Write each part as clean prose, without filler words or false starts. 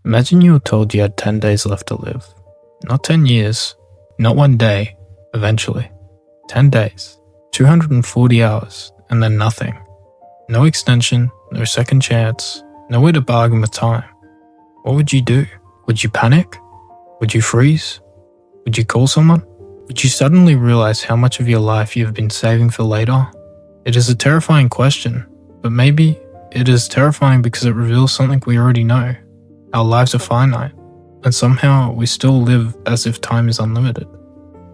Imagine you were told you had 10 days left to live. Not 10 years, not one day, eventually. 10 days, 240 hours, and then nothing. No extension, no second chance, no way to bargain with time. What would you do? Would you panic? Would you freeze? Would you call someone? Would you suddenly realize how much of your life you have been saving for later? It is a terrifying question, but maybe it is terrifying because it reveals something we already know. Our lives are finite, and somehow we still live as if time is unlimited.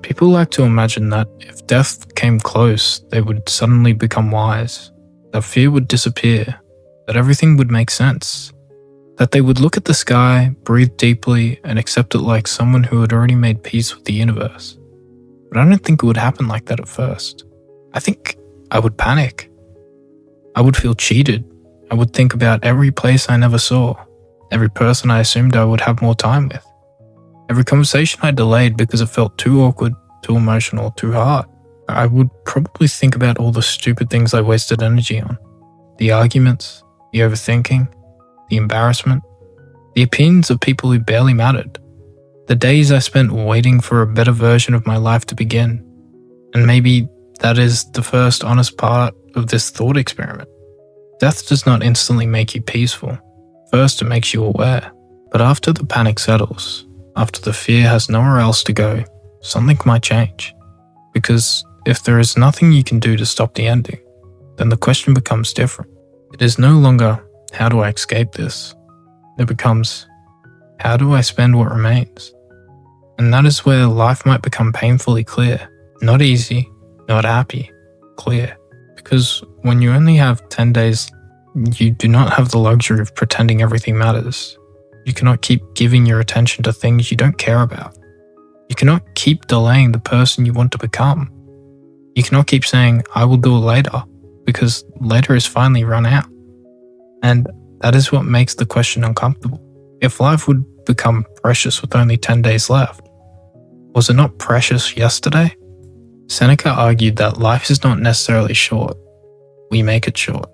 People like to imagine that if death came close, they would suddenly become wise, that fear would disappear, that everything would make sense, that they would look at the sky, breathe deeply, and accept it like someone who had already made peace with the universe. But I don't think it would happen like that at first. I think I would panic. I would feel cheated. I would think about every place I never saw, every person I assumed I would have more time with, every conversation I delayed because it felt too awkward, too emotional, too hard. I would probably think about all the stupid things I wasted energy on, the arguments, the overthinking, the embarrassment, the opinions of people who barely mattered, the days I spent waiting for a better version of my life to begin. And maybe that is the first honest part of this thought experiment. Death does not instantly make you peaceful. First, it makes you aware. But after the panic settles, after the fear has nowhere else to go, something might change. Because if there is nothing you can do to stop the ending, then the question becomes different. It is no longer, how do I escape this? It becomes, how do I spend what remains? And that is where life might become painfully clear. Not easy, not happy, clear. Because when you only have 10 days, you do not have the luxury of pretending everything matters. You cannot keep giving your attention to things you don't care about. You cannot keep delaying the person you want to become. You cannot keep saying, I will do it later, because later is finally run out. And that is what makes the question uncomfortable. If life would become precious with only 10 days left, was it not precious yesterday? Seneca argued that life is not necessarily short. We make it short.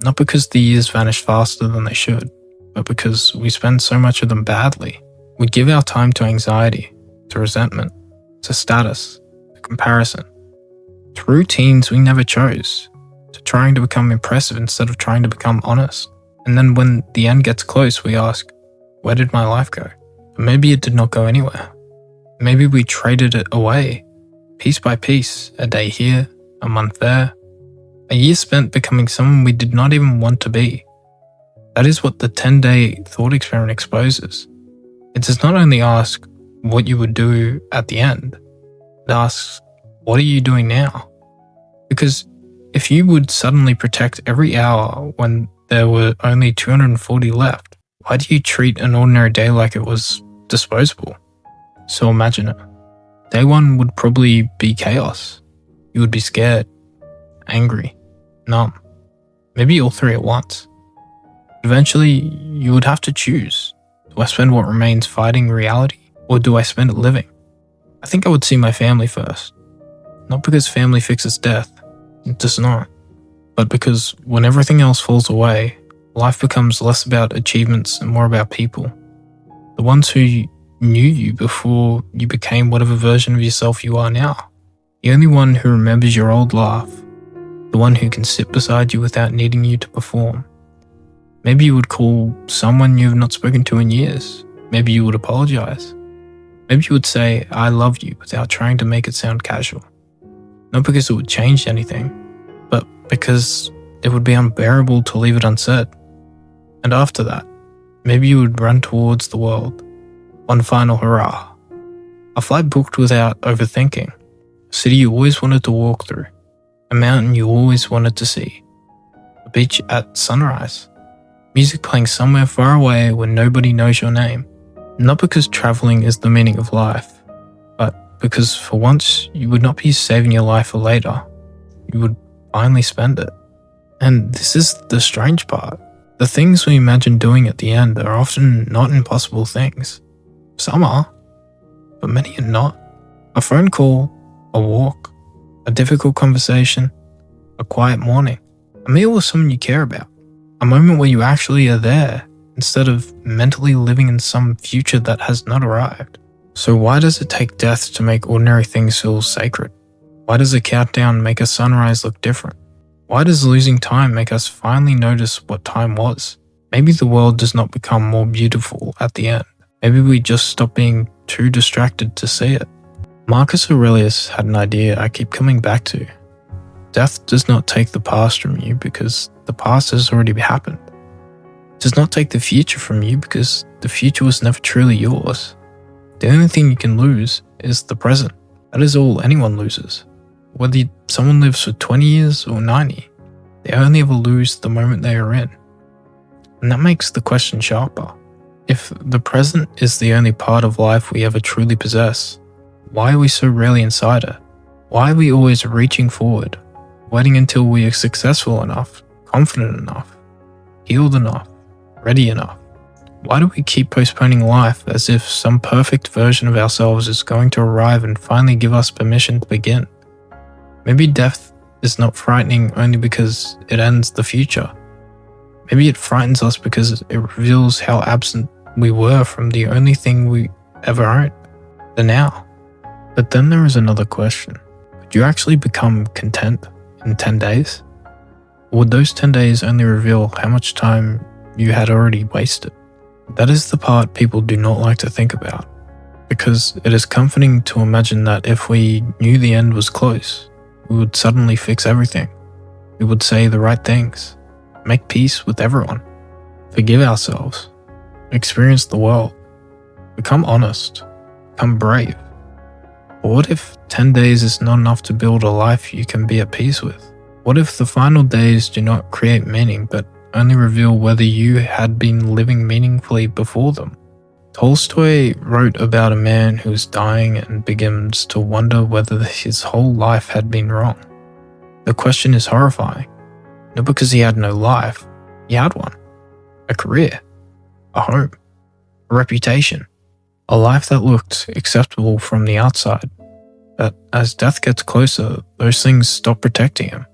Not because the years vanish faster than they should, but because we spend so much of them badly. We give our time to anxiety, to resentment, to status, to comparison, to routines we never chose, to trying to become impressive instead of trying to become honest. And then when the end gets close, we ask, where did my life go? But maybe it did not go anywhere. Maybe we traded it away, piece by piece, a day here, a month there, a year spent becoming someone we did not even want to be. That is what the 10-day thought experiment exposes. It does not only ask what you would do at the end, it asks, what are you doing now? Because if you would suddenly protect every hour when there were only 240 left, why do you treat an ordinary day like it was disposable? So imagine it. Day one would probably be chaos. You would be scared, angry, numb, maybe all three at once. Eventually, you would have to choose. Do I spend what remains fighting reality, or do I spend it living? I think I would see my family first. Not because family fixes death, it does not, but because when everything else falls away, life becomes less about achievements and more about people. The ones who knew you before you became whatever version of yourself you are now. The only one who remembers your old laugh. The one who can sit beside you without needing you to perform. Maybe you would call someone you have not spoken to in years. Maybe you would apologize. Maybe you would say, I love you, without trying to make it sound casual. Not because it would change anything, but because it would be unbearable to leave it unsaid. And after that, maybe you would run towards the world. One final hurrah. A flight booked without overthinking. A city you always wanted to walk through. A mountain you always wanted to see. A beach at sunrise. Music playing somewhere far away where nobody knows your name. Not because traveling is the meaning of life, but because for once you would not be saving your life for later. You would finally spend it. And this is the strange part. The things we imagine doing at the end are often not impossible things. Some are, but many are not. A phone call, a walk, a difficult conversation, a quiet morning, a meal with someone you care about, a moment where you actually are there, instead of mentally living in some future that has not arrived. So why does it take death to make ordinary things feel sacred? Why does a countdown make a sunrise look different? Why does losing time make us finally notice what time was? Maybe the world does not become more beautiful at the end. Maybe we just stop being too distracted to see it. Marcus Aurelius had an idea I keep coming back to. Death does not take the past from you because the past has already happened. It does not take the future from you because the future was never truly yours. The only thing you can lose is the present. That is all anyone loses. Whether someone lives for 20 years or 90, they only ever lose the moment they are in. And that makes the question sharper. If the present is the only part of life we ever truly possess, why are we so rarely inside it? Why are we always reaching forward, waiting until we are successful enough, confident enough, healed enough, ready enough? Why do we keep postponing life as if some perfect version of ourselves is going to arrive and finally give us permission to begin? Maybe death is not frightening only because it ends the future. Maybe it frightens us because it reveals how absent we were from the only thing we ever owned, the now. But then there is another question. Would you actually become content in 10 days? Or would those 10 days only reveal how much time you had already wasted? That is the part people do not like to think about, because it is comforting to imagine that if we knew the end was close, we would suddenly fix everything. We would say the right things, make peace with everyone, forgive ourselves, experience the world, become honest, become brave. But what if 10 days is not enough to build a life you can be at peace with? What if the final days do not create meaning but only reveal whether you had been living meaningfully before them? Tolstoy wrote about a man who is dying and begins to wonder whether his whole life had been wrong. The question is horrifying, not because he had no life, he had one. A career, a home, a reputation, a life that looked acceptable from the outside. But as death gets closer, those things stop protecting him.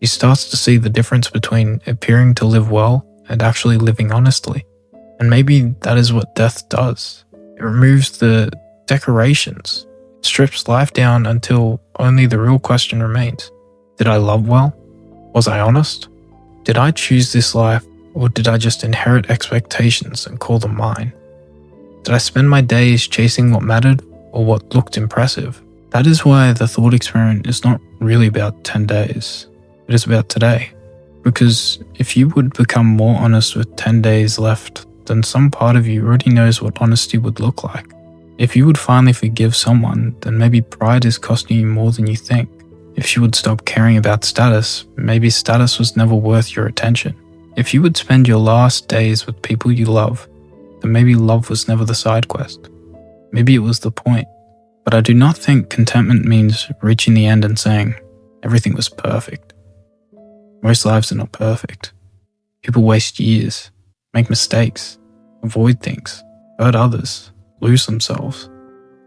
He starts to see the difference between appearing to live well and actually living honestly. And maybe that is what death does. It removes the decorations. It strips life down until only the real question remains. Did I love well? Was I honest? Did I choose this life, or did I just inherit expectations and call them mine? Did I spend my days chasing what mattered or what looked impressive? That is why the thought experiment is not really about 10 days. It is about today. Because if you would become more honest with 10 days left, then some part of you already knows what honesty would look like. If you would finally forgive someone, then maybe pride is costing you more than you think. If you would stop caring about status, maybe status was never worth your attention. If you would spend your last days with people you love, then maybe love was never the side quest. Maybe it was the point. But I do not think contentment means reaching the end and saying, everything was perfect. Most lives are not perfect. People waste years, make mistakes, avoid things, hurt others, lose themselves,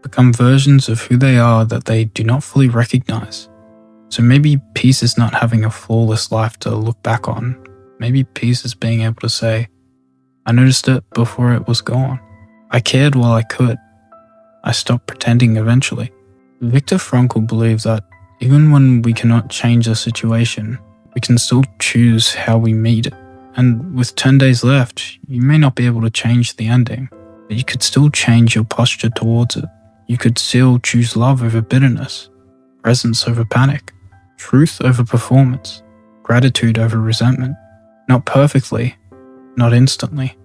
become versions of who they are that they do not fully recognize. So maybe peace is not having a flawless life to look back on. Maybe peace is being able to say, I noticed it before it was gone. I cared while I could. I stopped pretending eventually. Viktor Frankl believed that even when we cannot change a situation, we can still choose how we meet it. And with 10 days left, you may not be able to change the ending, but you could still change your posture towards it. You could still choose love over bitterness, presence over panic, truth over performance, gratitude over resentment. Not perfectly, not instantly,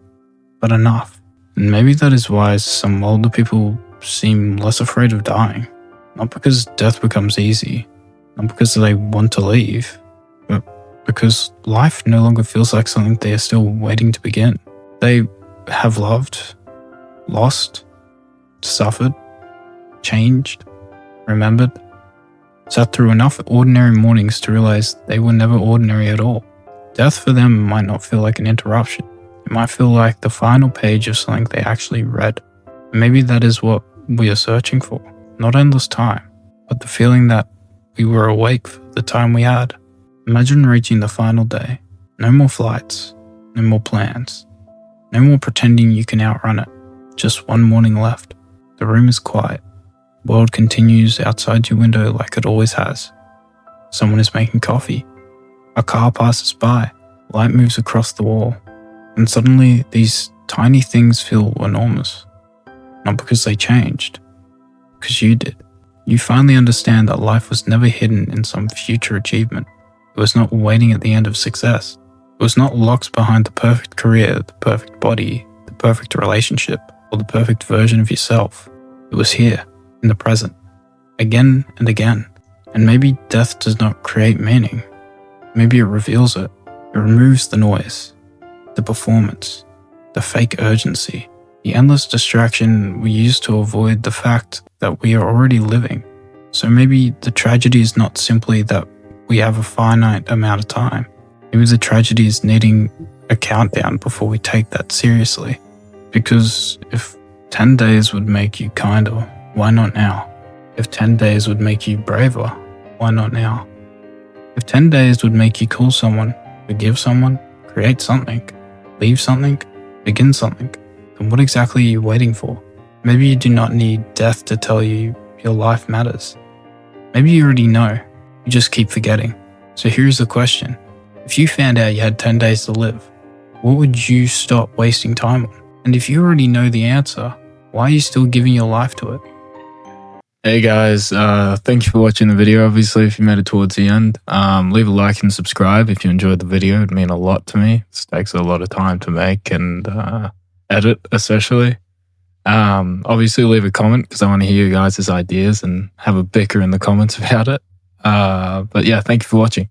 but enough. And maybe that is why some older people seem less afraid of dying. Not because death becomes easy, not because they want to leave, but because life no longer feels like something they are still waiting to begin. They have loved, lost, suffered, changed, remembered, sat through enough ordinary mornings to realize they were never ordinary at all. Death for them might not feel like an interruption. It might feel like the final page of something they actually read. And maybe that is what we are searching for. Not endless time, but the feeling that we were awake for the time we had. Imagine reaching the final day. No more flights, no more plans, No more pretending you can outrun it. Just one morning left. The room is quiet. The world continues outside your window like it always has. Someone is making coffee. A car passes by. Light moves across the wall. And suddenly these tiny things feel enormous. Not because they changed, because you did. You finally understand that life was never hidden in some future achievement. It was not waiting at the end of success. It was not locked behind the perfect career, the perfect body, the perfect relationship, or the perfect version of yourself. It was here, in the present, again and again. And maybe death does not create meaning. Maybe it reveals it. It removes the noise, the performance, the fake urgency, the endless distraction we use to avoid the fact that we are already living. So maybe the tragedy is not simply that we have a finite amount of time. Maybe the tragedy is needing a countdown before we take that seriously. Because if 10 days would make you kinder, why not now? If 10 days would make you braver, why not now? If 10 days would make you call someone, forgive someone, create something, leave something, begin something, then what exactly are you waiting for? Maybe you do not need death to tell you your life matters. Maybe you already know, you just keep forgetting. So here's the question. If you found out you had 10 days to live, what would you stop wasting time on? And if you already know the answer, why are you still giving your life to it? Hey guys, thank you for watching the video. Obviously, if you made it towards the end, leave a like and subscribe if you enjoyed the video. It'd mean a lot to me. This takes a lot of time to make and edit, especially. Obviously, leave a comment because I want to hear you guys' ideas and have a bicker in the comments about it. But yeah, thank you for watching.